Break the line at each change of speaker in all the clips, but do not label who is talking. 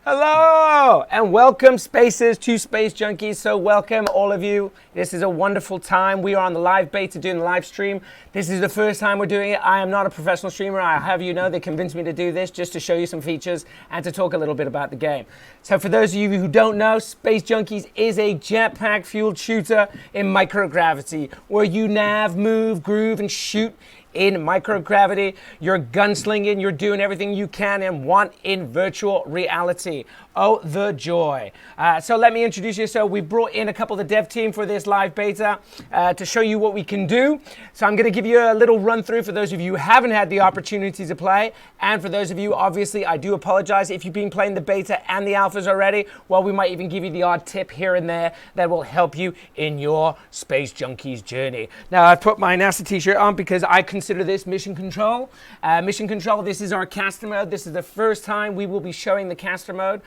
Hello and welcome Spaces to Space Junkies. So welcome all of you. This is a wonderful time. We are on the live beta doing the live stream. This is the first time we're doing it. I am not a professional streamer. I have you know they convinced me to do this just to show you some features and to talk a little bit about the game. So for those of you who don't know, Space Junkies is a jetpack fueled shooter in microgravity where you nav, move, groove and shoot in microgravity. You're gunslinging, you're doing everything you can and want in virtual reality. Oh, the joy. So let me introduce you. So we brought in a couple of the dev team for this live beta to show you what we can do. So I'm gonna give you a little run through for those of you who haven't had the opportunity to play. And for those of you, obviously, I do apologize if you've been playing the beta and the alphas already. Well, we might even give you the odd tip here and there that will help you in your Space Junkies journey. Now, I've put my NASA t-shirt on because I consider this mission control. Mission control, this is our caster mode. This is the first time we will be showing the caster mode.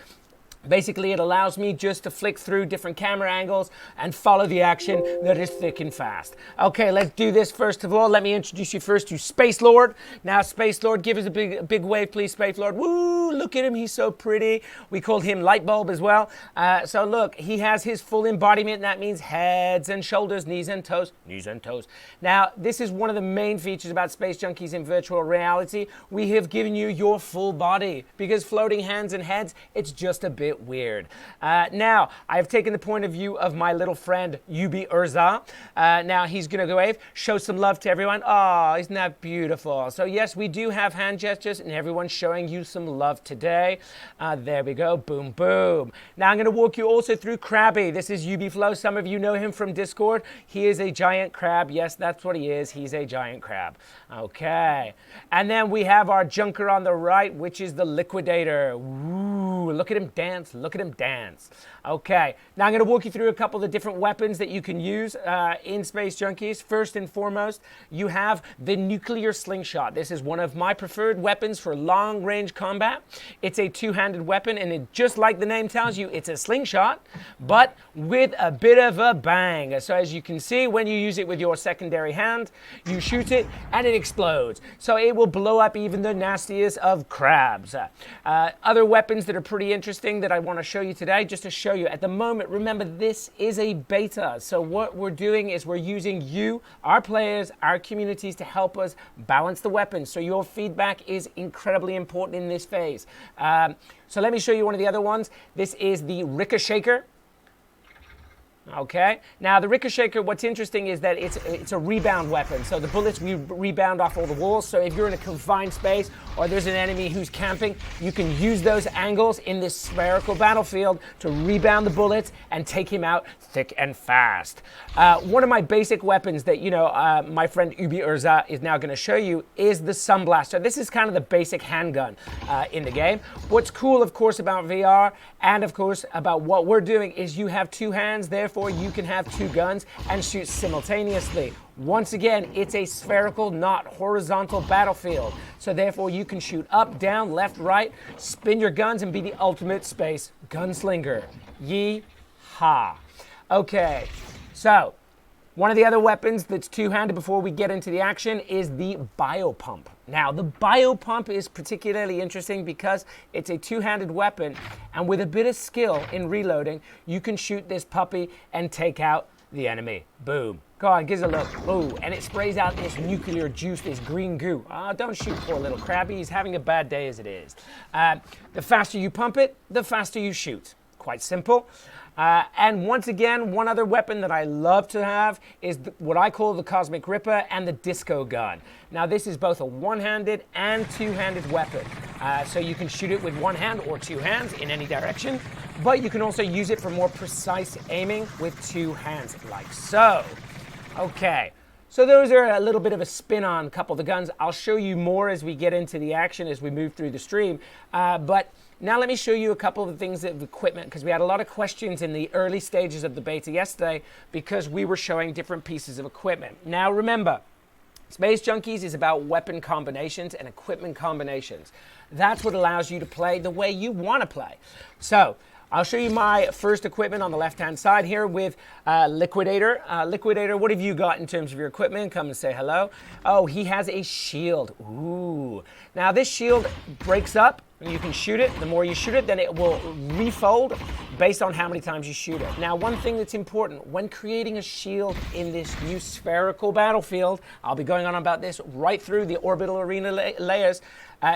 Basically, it allows me just to flick through different camera angles and follow the action that is thick and fast. Okay, let's do this first of all. Let me introduce you first to Space Lord. Now, Space Lord, give us a big wave, please, Space Lord. Woo, look at him, he's so pretty. We called him Light Bulb as well. So look, he has his full embodiment. That means heads and shoulders, knees and toes, knees and toes. Now, this is one of the main features about Space Junkies in virtual reality. We have given you your full body because floating hands and heads, it's just a bit weird. Now, I've taken the point of view of my little friend, Ubisoft. Now, he's going to go wave, show some love to everyone. Oh, isn't that beautiful? So, yes, we do have hand gestures, and everyone's showing you some love today. There we go. Boom, boom. Now, I'm going to walk you also through Krabby. This is UbiFlow. Some of you know him from Discord. He is a giant crab. Yes, that's what he is. He's a giant crab. Okay. And then we have our junker on the right, which is the Liquidator. Ooh, look at him dance. Look at him dance. Okay, now I'm going to walk you through a couple of the different weapons that you can use in Space Junkies. First and foremost, you have the nuclear slingshot. This is one of my preferred weapons for long-range combat. It's a two-handed weapon, and just like the name tells you, it's a slingshot, but with a bit of a bang. So as you can see, when you use it with your secondary hand, you shoot it, and it explodes. So it will blow up even the nastiest of crabs. Other weapons that are pretty interesting that I want to show you today, just to show you at the moment, remember this is a beta, so what we're doing is we're using you, our players, our communities to help us balance the weapons, so your feedback is incredibly important in this phase. So let me show you one of the other ones. This is the Ricochet. Okay, now the Ricochet, what's interesting is that it's a rebound weapon. So the bullets rebound off all the walls. So if you're in a confined space or there's an enemy who's camping, you can use those angles in this spherical battlefield to rebound the bullets and take him out thick and fast. One of my basic weapons that, my friend Ubisoft is now going to show you is the Sunblaster. This is kind of the basic handgun in the game. What's cool, of course, about VR and, of course, about what we're doing is you have two hands, therefore you can have two guns and shoot simultaneously. Once again, it's a spherical, not horizontal battlefield. So therefore you can shoot up, down, left, right, spin your guns and be the ultimate space gunslinger. Yee-haw. Okay, so one of the other weapons that's two-handed before we get into the action is the Biopump. Now, the Biopump is particularly interesting because it's a two-handed weapon, and with a bit of skill in reloading, you can shoot this puppy and take out the enemy. Boom. Go on, gives a look. Ooh, and it sprays out this nuclear juice, this green goo. Don't shoot poor little Krabby. He's having a bad day as it is. The faster you pump it, the faster you shoot. Quite simple. And once again, one other weapon that I love to have is what I call the Cosmic Ripper and the Disco Gun. Now, this is both a one-handed and two-handed weapon. So you can shoot it with one hand or two hands in any direction, but you can also use it for more precise aiming with two hands, like so. Okay. So those are a little bit of a spin on a couple of the guns. I'll show you more as we get into the action as we move through the stream. But now let me show you a couple of things of equipment, because we had a lot of questions in the early stages of the beta yesterday because we were showing different pieces of equipment. Now remember, Space Junkies is about weapon combinations and equipment combinations. That's what allows you to play the way you want to play. So I'll show you my first equipment on the left-hand side here with Liquidator. Liquidator, what have you got in terms of your equipment? Come and say hello. Oh, he has a shield. Ooh. Now this shield breaks up And you can shoot it. The more you shoot it, then it will refold based on how many times you shoot it. Now, one thing that's important, when creating a shield in this new spherical battlefield, I'll be going on about this right through the orbital arena layers,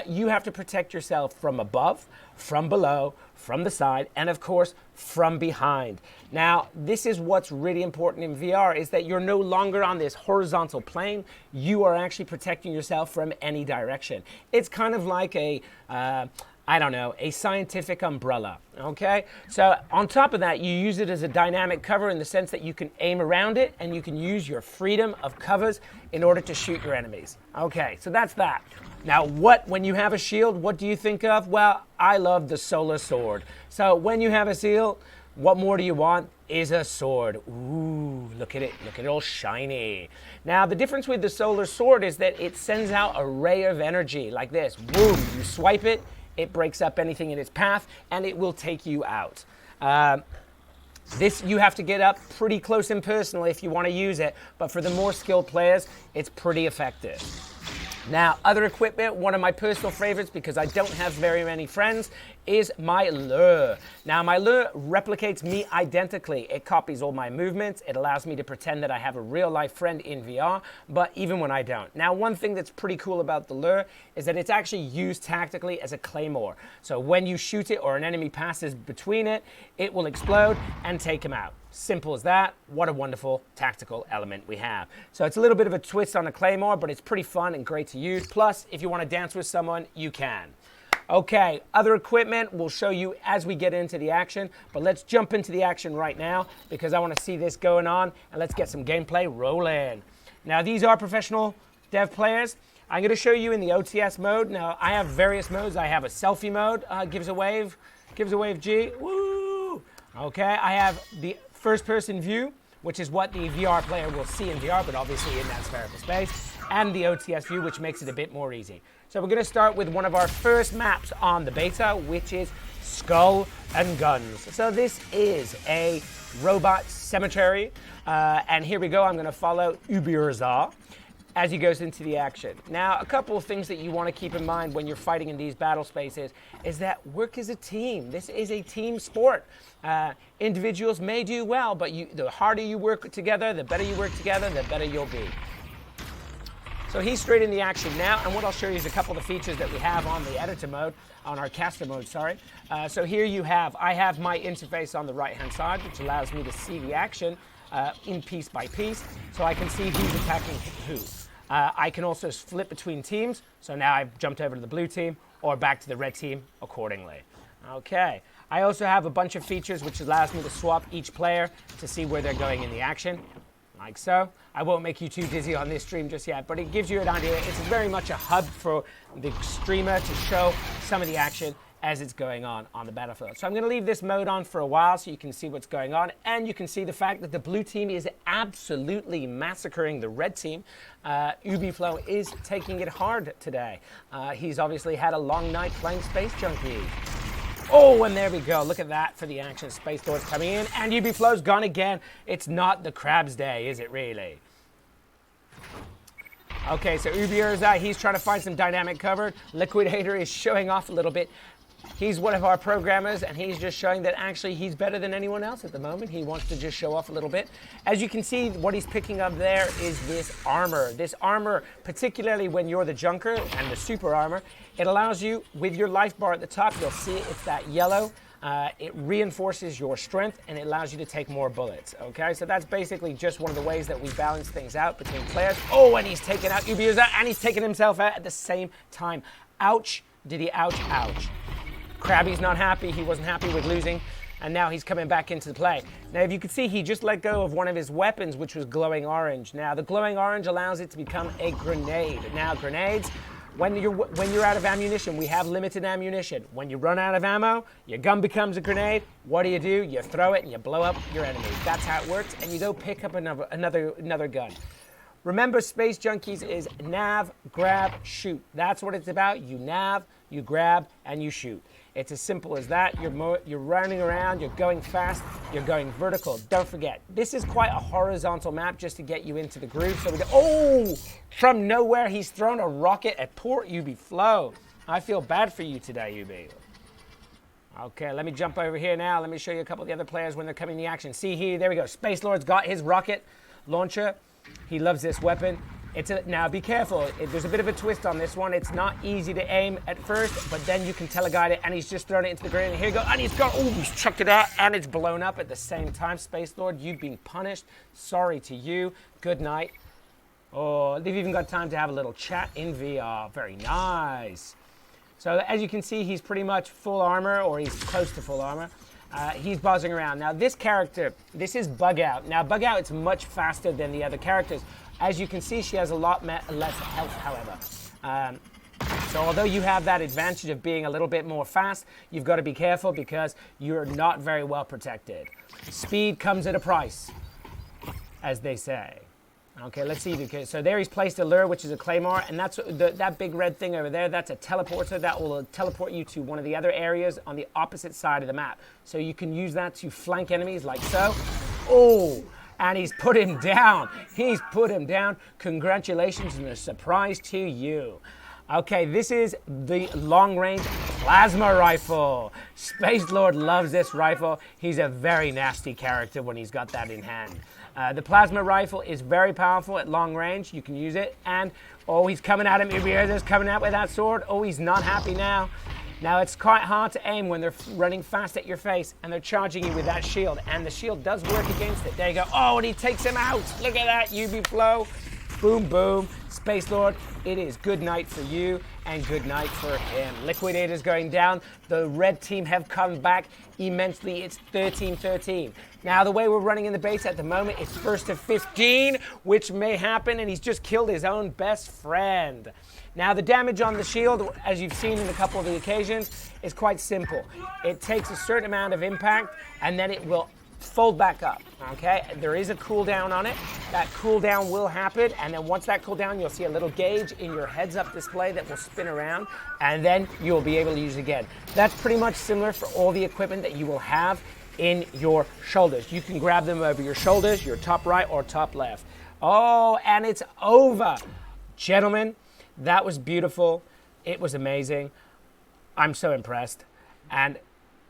you have to protect yourself from above, from below, from the side, and of course, from behind. Now, this is what's really important in VR, is that you're no longer on this horizontal plane. You are actually protecting yourself from any direction. It's kind of like a, I don't know, a scientific umbrella, okay? So on top of that, you use it as a dynamic cover in the sense that you can aim around it and you can use your freedom of covers in order to shoot your enemies. Okay, so that's that. Now, when you have a shield, what do you think of? Well, I love the solar sword. So when you have a shield, what more do you want is a sword. Ooh, look at it all shiny. Now, the difference with the solar sword is that it sends out a ray of energy like this. Boom, you swipe it, it breaks up anything in its path, and it will take you out. This, you have to get up pretty close and personal if you want to use it, but for the more skilled players, it's pretty effective. Now, other equipment, one of my personal favorites, because I don't have very many friends, is my lure. Now, my lure replicates me identically. It copies all my movements. It allows me to pretend that I have a real-life friend in VR, but even when I don't. Now, one thing that's pretty cool about the lure is that it's actually used tactically as a claymore. So when you shoot it or an enemy passes between it, it will explode and take him out. Simple as that. What a wonderful tactical element we have. So it's a little bit of a twist on a claymore, but it's pretty fun and great to use. Plus, if you want to dance with someone, you can. Okay, other equipment we'll show you as we get into the action, but let's jump into the action right now because I want to see this going on, and let's get some gameplay rolling. Now, these are professional dev players. I'm going to show you in the OTS mode. Now, I have various modes. I have a selfie mode, gives a wave G. Woo! Okay, I have the first-person view, which is what the VR player will see in VR, but obviously in that spherical space, and the OTS view, which makes it a bit more easy. So we're going to start with one of our first maps on the beta, which is Skull and Guns. So this is a robot cemetery, and here we go. I'm going to follow Ubisoft as he goes into the action. Now, a couple of things that you want to keep in mind when you're fighting in these battle spaces is that work as a team. This is a team sport. Individuals may do well, but the harder you work together, the better you work together, the better you'll be. So he's straight in the action now, and what I'll show you is a couple of the features that we have on the editor mode, on our caster mode, sorry. So here I have my interface on the right-hand side, which allows me to see the action in piece by piece, so I can see who's attacking who. I can also flip between teams, so now I've jumped over to the blue team or back to the red team accordingly. Okay, I also have a bunch of features which allows me to swap each player to see where they're going in the action, like so. I won't make you too dizzy on this stream just yet, but it gives you an idea. It's very much a hub for the streamer to show some of the action as it's going on the battlefield. So I'm going to leave this mode on for a while so you can see what's going on, and you can see the fact that the blue team is absolutely massacring the red team. Ubisoft is taking it hard today. He's obviously had a long night playing Space Junkies. Oh, and there we go. Look at that for the action. Space Doors coming in, and Ubisoft's gone again. It's not the crab's day, is it really? Okay, so Ubisoft, he's trying to find some dynamic cover. Liquidator is showing off a little bit. He's one of our programmers, and he's just showing that actually he's better than anyone else at the moment. He wants to just show off a little bit. As you can see, what he's picking up there is this armor. This armor, particularly when you're the junker and the super armor, it allows you, with your life bar at the top, you'll see it's that yellow. It reinforces your strength, and it allows you to take more bullets, okay? So that's basically just one of the ways that we balance things out between players. Oh, and he's taken out Ubisoft, and he's taken himself out at the same time. Ouch, did he ouch, ouch. Krabby's not happy. He wasn't happy with losing, and now he's coming back into the play. Now, if you can see, he just let go of one of his weapons, which was glowing orange. Now, the glowing orange allows it to become a grenade. Now, grenades, when you're out of ammunition, we have limited ammunition. When you run out of ammo, your gun becomes a grenade. What do? You throw it and you blow up your enemy. That's how it works, and you go pick up another gun. Remember, Space Junkies is nav, grab, shoot. That's what it's about. You nav, you grab, and you shoot. It's as simple as that. You're running around, you're going fast, you're going vertical. Don't forget, this is quite a horizontal map just to get you into the groove. So we go, oh, from nowhere, he's thrown a rocket at poor Ubisoft. I feel bad for you today, Ubi. Okay, let me jump over here now. Let me show you a couple of the other players when they're coming to action. See here, there we go. Space Lord's got his rocket launcher. He loves this weapon. Now be careful, there's a bit of a twist on this one. It's not easy to aim at first, but then you can teleguide it, and he's just thrown it into the grenade. And here you go, and he's chucked it out, and it's blown up at the same time. Space Lord, you've been punished. Sorry to you. Good night. Oh, they've even got time to have a little chat in VR. Very nice. So as you can see, he's pretty much full armor, or he's close to full armor. He's buzzing around. Now this character, this is Bug Out. Now Bug Out, it's much faster than the other characters. As you can see, she has a lot less health, however. So although you have that advantage of being a little bit more fast, you've got to be careful because you're not very well protected. Speed comes at a price, as they say. Okay, let's see. So there he's placed a lure, which is a claymore, and that's that big red thing over there. That's a teleporter that will teleport you to one of the other areas on the opposite side of the map. So you can use that to flank enemies like so. Oh, and he's put him down. He's put him down. Congratulations and a surprise to you. Okay, this is the long-range plasma rifle. Space Lord loves this rifle. He's a very nasty character when he's got that in hand. The plasma rifle is very powerful at long range. You can use it. And, oh, he's coming at him. He's coming out with that sword. Oh, he's not happy now. Now, it's quite hard to aim when they're running fast at your face and they're charging you with that shield. And the shield does work against it. There you go. Oh, and he takes him out. Look at that, UB flow. Boom, boom. Space Lord, it is good night for you and good night for him. Liquidator's going down. The red team have come back immensely. It's 13-13. Now, the way we're running in the base at the moment, it's first to 15, which may happen, and he's just killed his own best friend. Now, the damage on the shield, as you've seen in a couple of the occasions, is quite simple. It takes a certain amount of impact, and then it will fold back up, okay? There is a cooldown on it. That cooldown will happen, and then once that cooldown, you'll see a little gauge in your heads-up display that will spin around, and then you'll be able to use it again. That's pretty much similar for all the equipment that you will have in your shoulders. You can grab them over your shoulders, your top right or top left. Oh, and it's over. Gentlemen, that was beautiful. It was amazing. I'm so impressed. And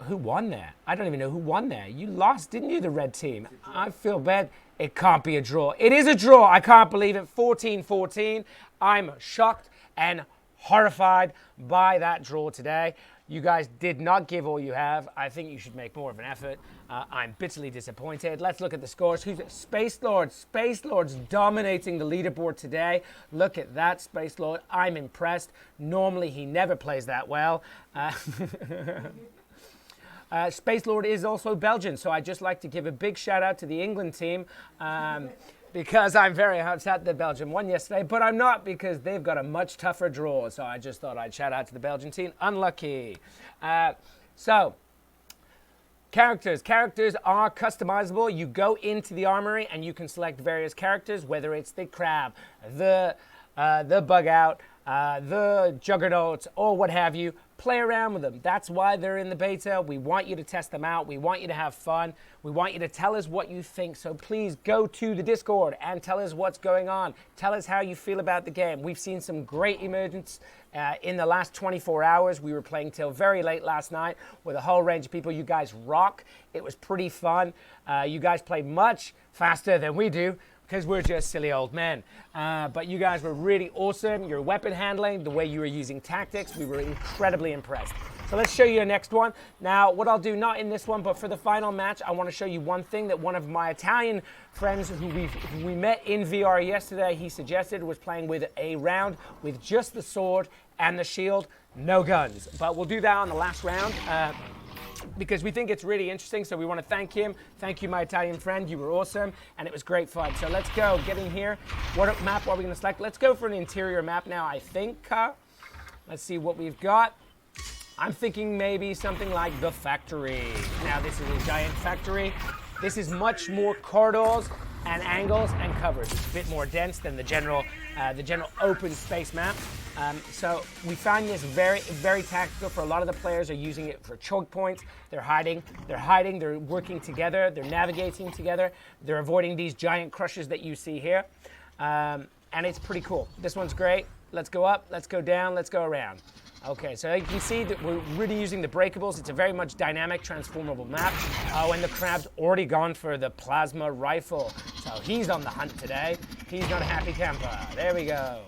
who won there? I don't even know who won there. You lost, didn't you, the red team? I feel bad. It can't be a draw. It is a draw. I can't believe it. 14-14. I'm shocked and horrified by that draw today. You guys did not give all you have. I think you should make more of an effort. I'm bitterly disappointed. Let's look at the scores. Who's Space Lord? Space Lord's dominating the leaderboard today. Look at that, Space Lord. I'm impressed. Normally, he never plays that well. Space Lord is also Belgian, so I'd just like to give a big shout out to the England team because I'm very upset that Belgium won yesterday, but I'm not because they've got a much tougher draw, so I just thought I'd shout out to the Belgian team. Unlucky. So, characters. Characters are customizable. You go into the armory and you can select various characters, whether it's the Crab, the Bug Out, the Juggernauts, or what have you. Play around with them. That's why they're in the beta. We want you to test them out. We want you to have fun. We want you to tell us what you think. So please go to the Discord and tell us what's going on. Tell us how you feel about the game. We've seen some great emergence in the last 24 hours. We were playing till very late last night with a whole range of people. You guys rock. It was pretty fun. You guys play much faster than we do, because we're just silly old men. But you guys were really awesome. Your weapon handling, the way you were using tactics, we were incredibly impressed. So let's show you a next one. Now, what I'll do, not in this one, but for the final match, I want to show you one thing that one of my Italian friends who we met in VR yesterday, he suggested was playing with a round with just the sword and the shield, no guns. But we'll do that on the last round. Because we think it's really interesting, so we want to thank him. Thank you, my Italian friend. You were awesome, and it was great fun. So let's go. Get in here. What map are we going to select? Let's go for an interior map now, I think. Let's see what we've got. I'm thinking maybe something like the factory. Now, this is a giant factory. This is much more corridors and angles and covers. It's a bit more dense than the general open space map. So we find this very, very tactical. For a lot of the players are using it for choke points. They're hiding, they're working together, they're navigating together, they're avoiding these giant crushes that you see here. And it's pretty cool. This one's great. Let's go up, let's go down, let's go around. Okay, so you can see that we're really using the breakables. It's a very much dynamic, transformable map. Oh, and the crab's already gone for the plasma rifle. So he's on the hunt today. He's not a happy camper. There we go.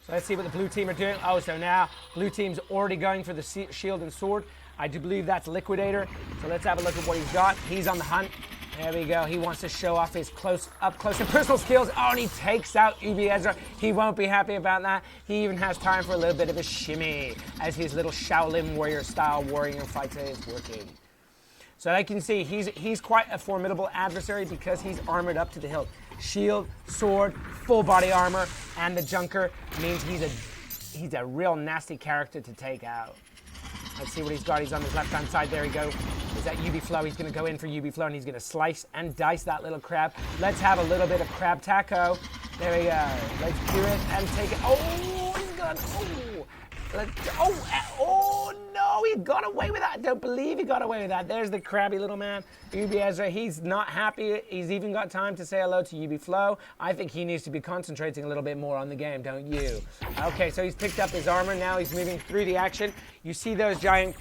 So let's see what the blue team are doing. Oh, so now blue team's already going for the shield and sword. I do believe that's Liquidator. So let's have a look at what he's got. He's on the hunt. There we go. He wants to show off his up close and personal skills. Oh, and he takes out Ubi Ezra. He won't be happy about that. He even has time for a little bit of a shimmy as his little Shaolin warrior style warrior fighter is working. So I can see he's quite a formidable adversary because he's armored up to the hilt. Shield, sword, full body armor, and the Junker means he's a real nasty character to take out. Let's see what he's got. He's on his left-hand side. There we go. Is that UB Flow? He's going to go in for UB Flow, and he's going to slice and dice that little crab. Let's have a little bit of crab taco. There we go. Let's do it and take it. Oh, he's got... Oh, no, he got away with that. I don't believe he got away with that. There's the crabby little man, Ubi Ezra. He's not happy. He's even got time to say hello to UB Flow. I think he needs to be concentrating a little bit more on the game, don't you? Okay, so he's picked up his armor. Now he's moving through the action. You see those giant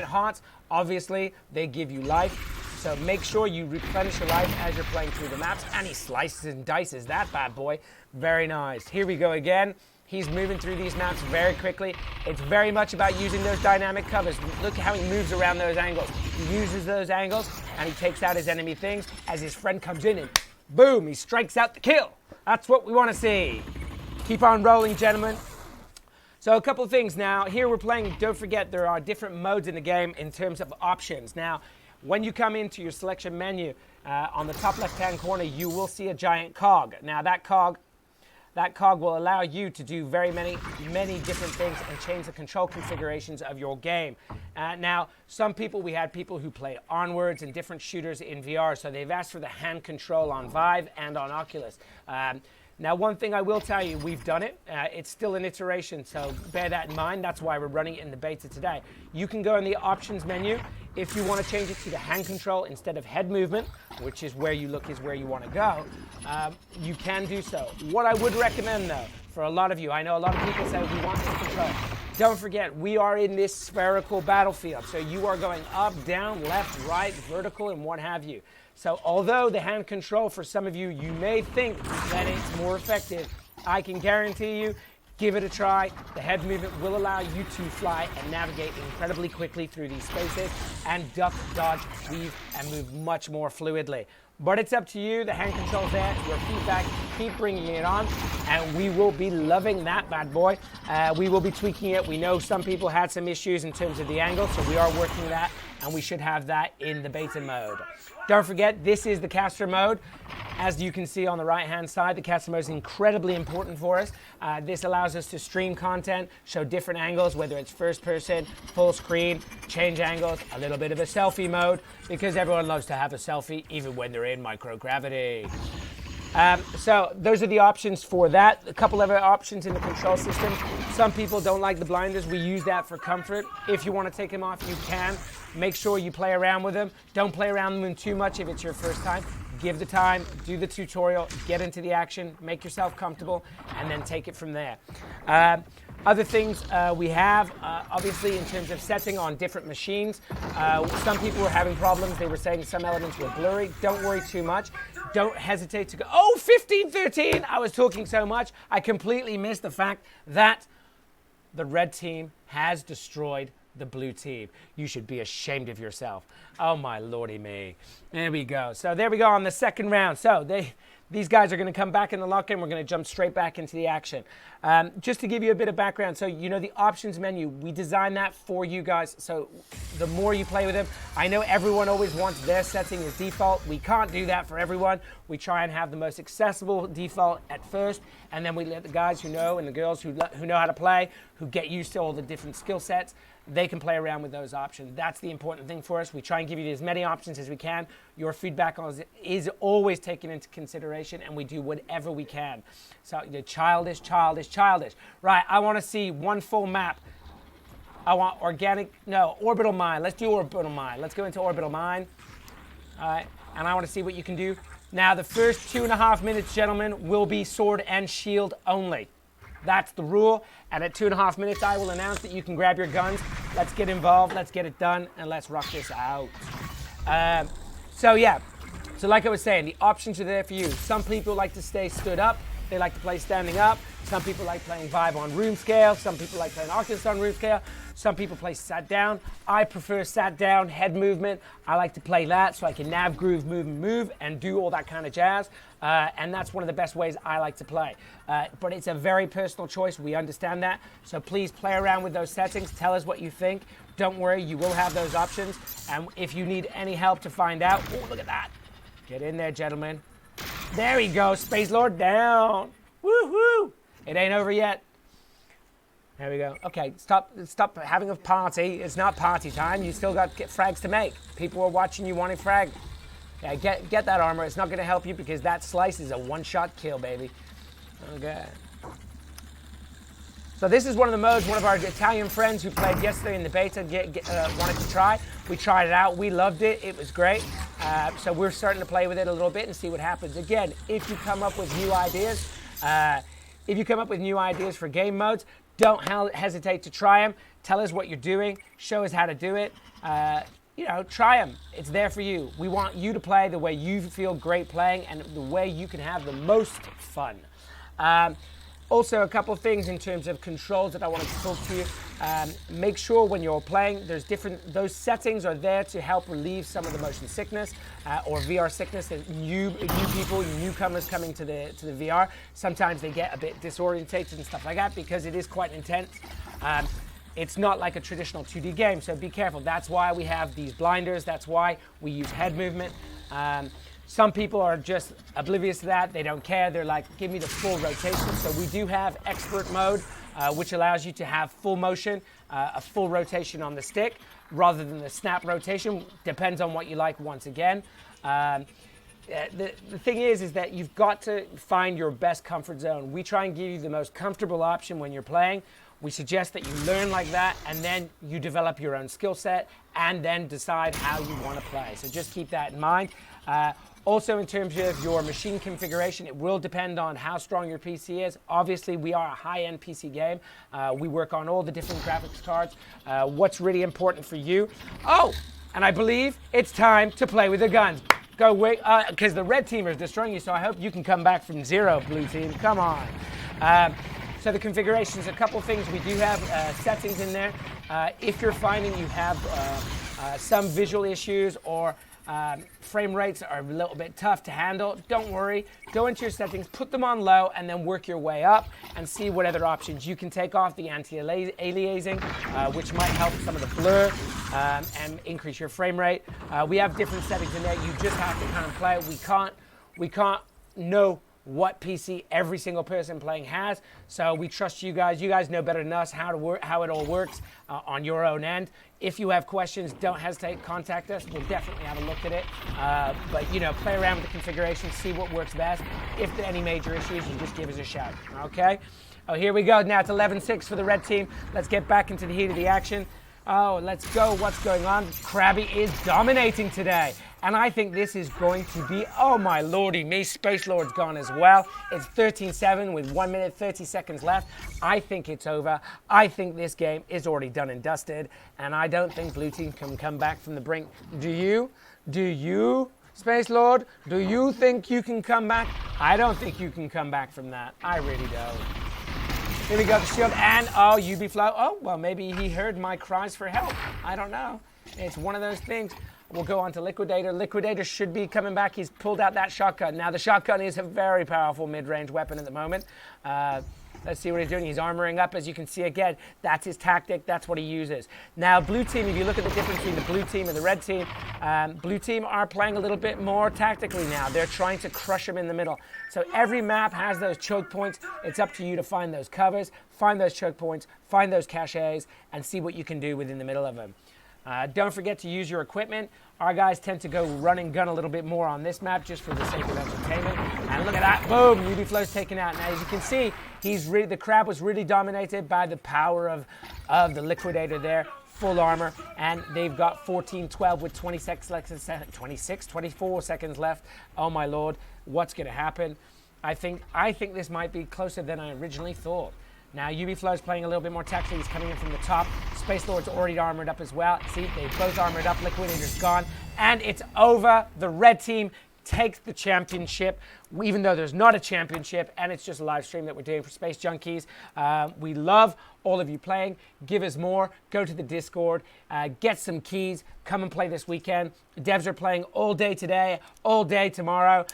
hearts? Obviously, they give you life. So make sure you replenish your life as you're playing through the maps. And he slices and dices that bad boy. Very nice. Here we go again. He's moving through these maps very quickly. It's very much about using those dynamic covers. Look how he moves around those angles. He uses those angles, and he takes out his enemy things as his friend comes in, and boom, he strikes out the kill. That's what we want to see. Keep on rolling, gentlemen. So a couple of things now. Here we're playing, don't forget, there are different modes in the game in terms of options. Now, when you come into your selection menu, on the top left-hand corner, you will see a giant cog. Now, that cog will allow you to do very many different things and change the control configurations of your game. Now, we had people who play Onwards and different shooters in VR, so they've asked for the hand control on Vive and on Oculus. Now, one thing I will tell you, we've done it. It's still an iteration, so bear that in mind. That's why we're running it in the beta today. You can go in the options menu. If you want to change it to the hand control instead of head movement, which is where you look is where you want to go, you can do so. What I would recommend, though, for a lot of you, I know a lot of people say we want this control. Don't forget, we are in this spherical battlefield, so you are going up, down, left, right, vertical, and what have you. So although the hand control, for some of you, you may think that it's more effective, I can guarantee you, give it a try. The head movement will allow you to fly and navigate incredibly quickly through these spaces and duck, dodge, weave, and move much more fluidly. But it's up to you. The hand control's there. Your feedback, keep bringing it on, and we will be loving that bad boy. We will be tweaking it. We know some people had some issues in terms of the angle, so we are working that, and we should have that in the beta mode. Don't forget, this is the caster mode. As you can see on the right-hand side, the caster mode is incredibly important for us. This allows us to stream content, show different angles, whether it's first person, full screen, change angles, a little bit of a selfie mode, because everyone loves to have a selfie, even when they're in microgravity. So those are the options for that. A couple other options in the control system. Some people don't like the blinders. We use that for comfort. If you want to take them off, you can. Make sure you play around with them. Don't play around with them too much if it's your first time. Give the time, do the tutorial, get into the action, make yourself comfortable, and then take it from there. Other things we have, obviously, in terms of setting on different machines. Some people were having problems. They were saying some elements were blurry. Don't worry too much. Don't hesitate to go, oh, 1513! I was talking so much, I completely missed the fact that the red team has destroyed the blue team. You should be ashamed of yourself. Oh, my lordy me. There we go. So there we go on the second round. So these guys are going to come back in the lock-in. We're going to jump straight back into the action. Just to give you a bit of background, so you know the options menu, we designed that for you guys. So the more you play with them, I know everyone always wants their setting as default. We can't do that for everyone. We try and have the most accessible default at first, and then we let the guys who know and the girls who know how to play, who get used to all the different skill sets, they can play around with those options. That's the important thing for us. We try and give you as many options as we can. Your feedback is always taken into consideration, and we do whatever we can. So you're childish. Right, I want to see one full map. I want orbital mine. Let's do orbital mine. Let's go into orbital mine. All right, and I want to see what you can do Now, the first 2.5 minutes, gentlemen, will be sword and shield only. That's the rule. And at 2.5 minutes, I will announce that you can grab your guns. Let's get involved. Let's get it done. And let's rock this out. So, yeah. So, like I was saying, the options are there for you. Some people like to stay stood up. They like to play standing up. Some people like playing Vive on room scale. Some people like playing Oculus on room scale. Some people play sat down. I prefer sat down, head movement. I like to play that so I can nav, groove, move, and do all that kind of jazz. And that's one of the best ways I like to play. But it's a very personal choice. We understand that. So please play around with those settings. Tell us what you think. Don't worry, you will have those options. And if you need any help to find out, oh, look at that. Get in there, gentlemen. There we go, Space Lord down. Woo-hoo. It ain't over yet. There we go. Okay, stop having a party. It's not party time. You still got frags to make. People are watching you wanting frag. Yeah, get that armor. It's not going to help you because that slice is a one-shot kill, baby. Okay. So this is one of the modes one of our Italian friends who played yesterday in the beta wanted to try. We tried it out. We loved it. It was great. So we're starting to play with it a little bit and see what happens. Again, if you come up with new ideas, for game modes, don't hesitate to try them. Tell us what you're doing. Show us how to do it. Try them. It's there for you. We want you to play the way you feel great playing and the way you can have the most fun. Also, a couple of things in terms of controls that I wanted to talk to you. Make sure when you're playing, those settings are there to help relieve some of the motion sickness or VR sickness that new people, newcomers coming to the VR. Sometimes they get a bit disorientated and stuff like that because it is quite intense. It's not like a traditional 2D game, so be careful. That's why we have these blinders. That's why we use head movement. Some people are just oblivious to that. They don't care. They're like, give me the full rotation. So we do have expert mode, which allows you to have full motion, a full rotation on the stick, rather than the snap rotation. Depends on what you like once again. The thing is that you've got to find your best comfort zone. We try and give you the most comfortable option when you're playing. We suggest that you learn like that, and then you develop your own skill set, and then decide how you want to play. So just keep that in mind. Also, in terms of your machine configuration, it will depend on how strong your PC is. Obviously, we are a high-end PC game. We work on all the different graphics cards. What's really important for you? Oh, and I believe it's time to play with the guns. Go wait, because the red team is destroying you, so I hope you can come back from zero, blue team. Come on. So the configurations, a couple things. We do have settings in there. If you're finding you have some visual issues or frame rates are a little bit tough to handle, don't worry. Go into your settings, put them on low, and then work your way up and see what other options. You can take off the anti-aliasing, which might help some of the blur and increase your frame rate. We have different settings in there. You just have to kind of play it. We can't know what PC every single person playing has, so we trust you guys. You guys know better than us how it all works on your own end. If you have questions, don't hesitate, contact us. We'll definitely have a look at it. But play around with the configuration, see what works best. If there are any major issues, you just give us a shout. Okay? Oh, here we go. Now it's 11-6 for the red team. Let's get back into the heat of the action. Oh, let's go. What's going on? Krabby is dominating today. And I think this is going to be, oh my lordy me, Space Lord's gone as well. It's 13-7 with 1 minute, 30 seconds left. I think it's over. I think this game is already done and dusted. And I don't think blue team can come back from the brink. Do you? Do you, Space Lord? Do you think you can come back? I don't think you can come back from that. I really don't. Here we go, the shield, and oh, Ubisoft. Oh, well, maybe he heard my cries for help. I don't know. It's one of those things. We'll go on to Liquidator. Liquidator should be coming back. He's pulled out that shotgun. Now, the shotgun is a very powerful mid-range weapon at the moment. Let's see what he's doing. He's armoring up. As you can see again, that's his tactic. That's what he uses. Now, blue team, if you look at the difference between the blue team and the red team, blue team are playing a little bit more tactically now. They're trying to crush them in the middle. So every map has those choke points. It's up to you to find those covers, find those choke points, find those caches, and see what you can do within the middle of them. Don't forget to use your equipment. Our guys tend to go run and gun a little bit more on this map just for the sake of entertainment. And look at that, boom, Ubiflow's taken out. Now, as you can see, the crab was really dominated by the power of the Liquidator there. full armor, and they've got 14-12 with 24 seconds left. Oh my lord, what's going to happen? I think this might be closer than I originally thought. Now, Ubiflow's playing a little bit more tactically. He's coming in from the top. Space Lord's already armored up as well. See, they both armored up. Liquidator's gone. And it's over. The red team takes the championship, even though there's not a championship, and it's just a live stream that we're doing for Space Junkies. We love all of you playing. Give us more. Go to the Discord. Get some keys. Come and play this weekend. Devs are playing all day today, all day tomorrow.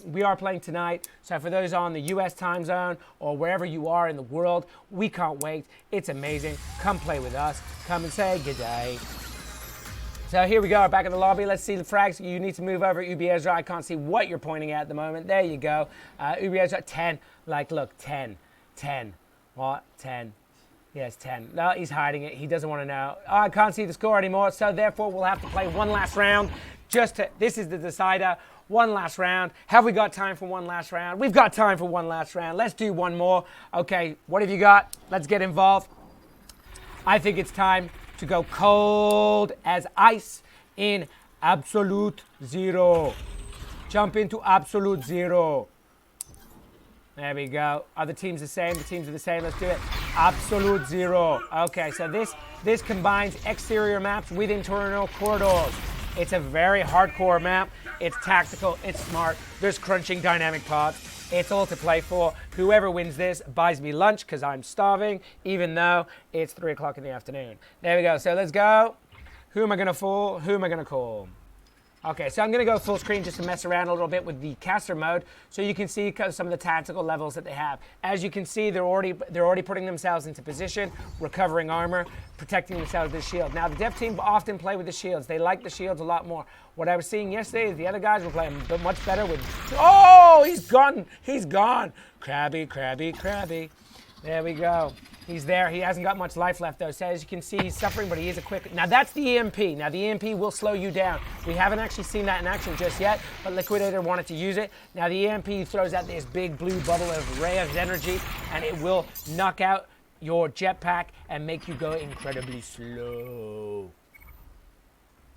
We are playing tonight. So for those on the US time zone or wherever you are in the world, we can't wait. It's amazing. Come play with us. Come and say good day. So here we go, back in the lobby. Let's see the frags. You need to move over, Ubi Ezra. I can't see what you're pointing at the moment. There you go. Ubi Ezra, 10. Like, look, 10. 10. What? 10. Yes, 10. No, he's hiding it. He doesn't want to know. Oh, I can't see the score anymore, so therefore we'll have to play one last round. This is the decider. One last round. Have we got time for one last round? We've got time for one last round. Let's do one more. Okay, what have you got? Let's get involved. I think it's time to go cold as ice in absolute zero. Jump into absolute zero. There we go. Are the teams the same? The teams are the same. Let's do it. Absolute zero. Okay, so this combines exterior maps with internal corridors. It's a very hardcore map. It's tactical. It's smart. There's crunching dynamic pods. It's all to play for. Whoever wins this buys me lunch because I'm starving, even though it's 3 o'clock in the afternoon. There we go. So let's go. Who am I going to fool? Who am I going to call? Okay, so I'm going to go full screen just to mess around a little bit with the caster mode so you can see some of the tactical levels that they have. As you can see, they're already putting themselves into position, recovering armor, protecting themselves with the shield. Now, the dev team often play with the shields. They like the shields a lot more. What I was seeing yesterday is the other guys were playing much better with... Oh, he's gone. He's gone. Crabby, crabby, crabby. There we go. He's there. He hasn't got much life left, though. So as you can see, he's suffering, but he is a quick... Now, that's the EMP. Now, the EMP will slow you down. We haven't actually seen that in action just yet, but Liquidator wanted to use it. Now, the EMP throws out this big blue bubble of ray of energy, and it will knock out your jetpack and make you go incredibly slow.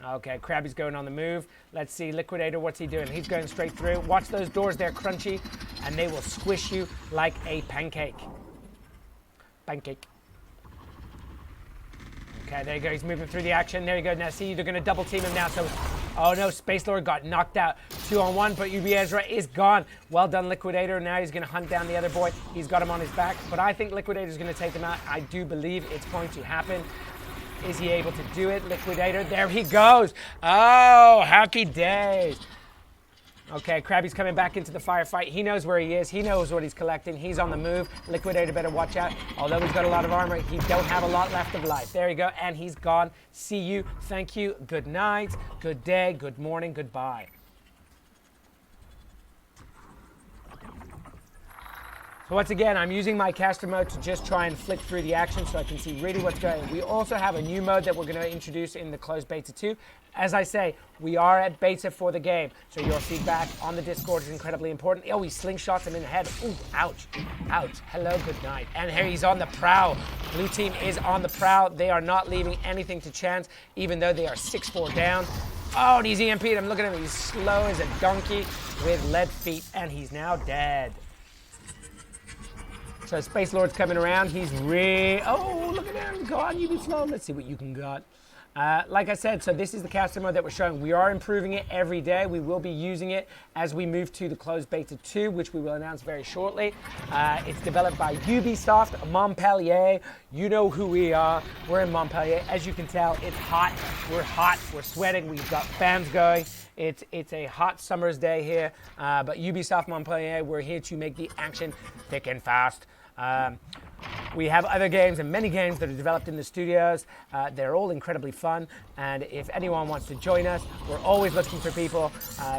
Okay, Krabby's going on the move. Let's see, Liquidator, what's he doing? He's going straight through. Watch those doors, they're crunchy, and they will squish you like a pancake. Pancake. Okay, there you go. He's moving through the action. There you go. Now, see, they're going to double team him now. So, oh no, Space Lord got knocked out. 2-on-1, but Ubi Ezra is gone. Well done, Liquidator. Now he's going to hunt down the other boy. He's got him on his back, but I think Liquidator's going to take him out. I do believe it's going to happen. Is he able to do it? Liquidator, there he goes. Oh, happy days. Okay, Krabby's coming back into the firefight. He knows where he is. He knows what he's collecting. He's on the move. Liquidator better watch out. Although he's got a lot of armor, he don't have a lot left of life. There you go, and he's gone. See you, thank you, good night, good day, good morning, goodbye. So once again, I'm using my caster mode to just try and flick through the action so I can see really what's going on. We also have a new mode that we're going to introduce in the closed beta 2. As I say, we are at beta for the game, so your feedback on the Discord is incredibly important. Oh, he slingshots him in the head. Ooh, ouch, ouch. Hello, good night. And here he's on the prowl. Blue team is on the prowl. They are not leaving anything to chance, even though they are 6-4 down. Oh, and he's EMP'd him. Look at him. He's slow as a donkey with lead feet, and he's now dead. So Space Lord's coming around. He's oh, look at him. Go on, Ubisoft. Let's see what you can got. Like I said, so this is the caster mode that we're showing. We are improving it every day. We will be using it as we move to the closed beta 2, which we will announce very shortly. It's developed by Ubisoft Montpellier. You know who we are. We're in Montpellier. As you can tell, it's hot. We're sweating. We've got fans going. It's a hot summer's day here. But Ubisoft Montpellier, we're here to make the action thick and fast. We have other games and many games that are developed in the studios. They're all incredibly fun, and if anyone wants to join us, we're always looking for people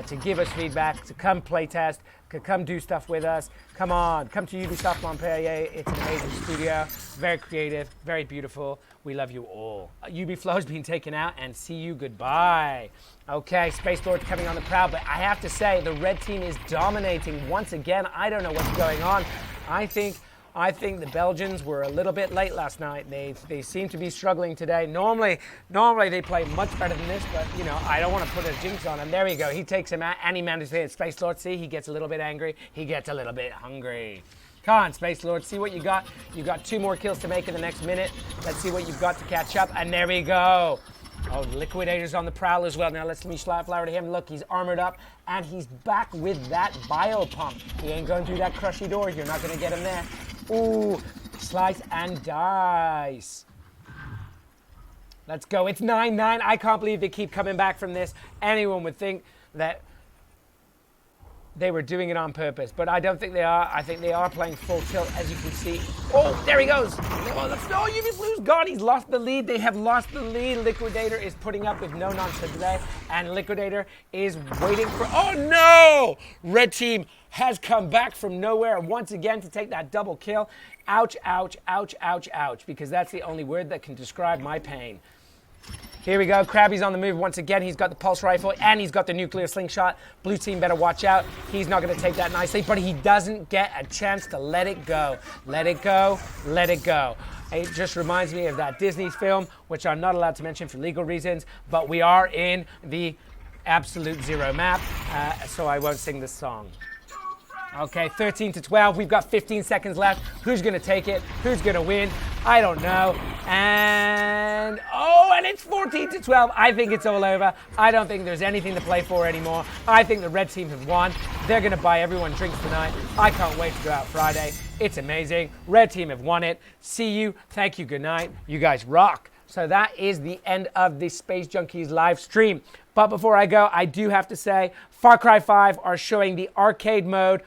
to give us feedback, to come play test, to come do stuff with us. Come on, come to Ubisoft Montpellier. It's an amazing studio, very creative, very beautiful. We love you all. Ubiflow's been taken out, and see you goodbye. Okay, Space Lord's coming on the prowl, but I have to say the red team is dominating once again. I don't know what's going on. I think I think the Belgians were a little bit late last night. They seem to be struggling today. Normally they play much better than this, but you know, I don't want to put a jinx on him. There we go. He takes him out, and he manages to hit Space Lord. See, he gets a little bit angry. He gets a little bit hungry. Come on, Space Lord, see what you got. You got 2 more kills to make in the next minute. Let's see what you've got to catch up, and there we go. Oh, Liquidator's on the prowl as well. Now let's me flower to him. Look, he's armored up, and he's back with that Biopump. He ain't going through that crushy door. You're not going to get him there. Ooh, slice and dice. Let's go. It's 9-9. I can't believe they keep coming back from this. Anyone would think that they were doing it on purpose, but I don't think they are. I think they are playing full tilt, as you can see. Oh, there he goes. Oh, Ubisoft's gone. He's lost the lead. They have lost the lead. Liquidator is putting up with no nonsense today, and Liquidator is waiting for... Oh, no! Red team has come back from nowhere once again to take that double kill. Ouch, ouch, ouch, ouch, ouch, because that's the only word that can describe my pain. Here we go. Krabby's on the move once again. He's got the pulse rifle and he's got the nuclear slingshot. Blue team better watch out. He's not going to take that nicely, but he doesn't get a chance to let it go. Let it go. Let it go. It just reminds me of that Disney film, which I'm not allowed to mention for legal reasons, but we are in the Absolute Zero map, so I won't sing this song. Okay, 13-12. We've got 15 seconds left. Who's going to take it? Who's going to win? I don't know. And it's 14-12. I think it's all over. I don't think there's anything to play for anymore. I think the red team have won. They're going to buy everyone drinks tonight. I can't wait to go out Friday. It's amazing. Red team have won it. See you. Thank you. Good night. You guys rock. So that is the end of the Space Junkies live stream. But before I go, I do have to say, Far Cry 5 are showing the arcade mode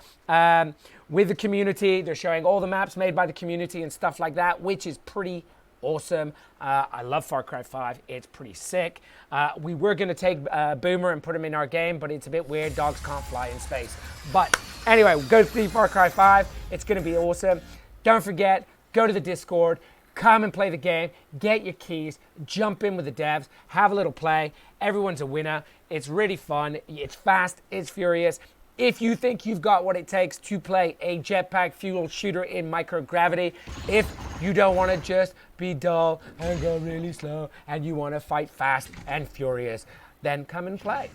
with the community. They're showing all the maps made by the community and stuff like that, which is pretty awesome. I love Far Cry 5. It's pretty sick. We were going to take Boomer and put him in our game, but it's a bit weird. Dogs can't fly in space. But anyway, go see Far Cry 5. It's going to be awesome. Don't forget, go to the Discord. Come and play the game, get your keys, jump in with the devs, have a little play. Everyone's a winner. It's really fun. It's fast. It's furious. If you think you've got what it takes to play a jetpack fuel shooter in microgravity, if you don't want to just be dull and go really slow and you want to fight fast and furious, then come and play.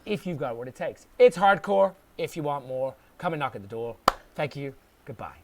If you've got what it takes. It's hardcore. If you want more, come and knock at the door. Thank you. Goodbye.